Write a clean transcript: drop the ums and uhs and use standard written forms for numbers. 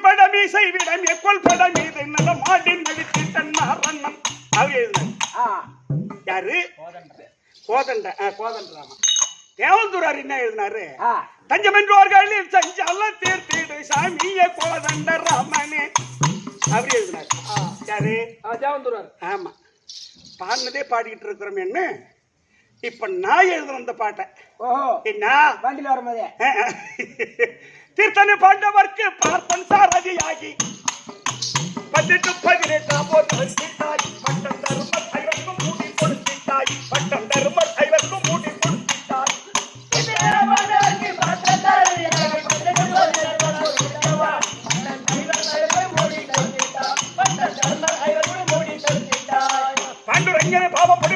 படம் இசை விடம் எக்கோல் படம் இது நல்ல மாட்டின் நடித்து தன்னாரண்ணம் அவர் எழுதினார். யாரு? கோதண்டராமா. தேவந்தூரார் என்ன எழுதினாரு? தஞ்சம் என்றோர்களில் சஞ்சலம் தீர்த்திடு சாமிய கோதண்டராமனே அவர் எழுதினார். யாரு? தேவந்தூரார். ஆமா, பாடினதே பாடிக்கிட்டு இருக்கிறோம். என்ன இப்ப நான் எழுதுன அந்த பாட்டை என்ன வண்டியில் வரும்போதே தீர்த்தனை பாண்டவர்க்கு பார்ப்பன் சாரதியாகி 18 பட்டம் தரும ஐவர்க்கும் மூடி கொடுத்தாய். பட்டம் தரும ஐவர்க்கும் மூடி கொடுத்தாய். பாண்டுரங்கனை பாவப்படி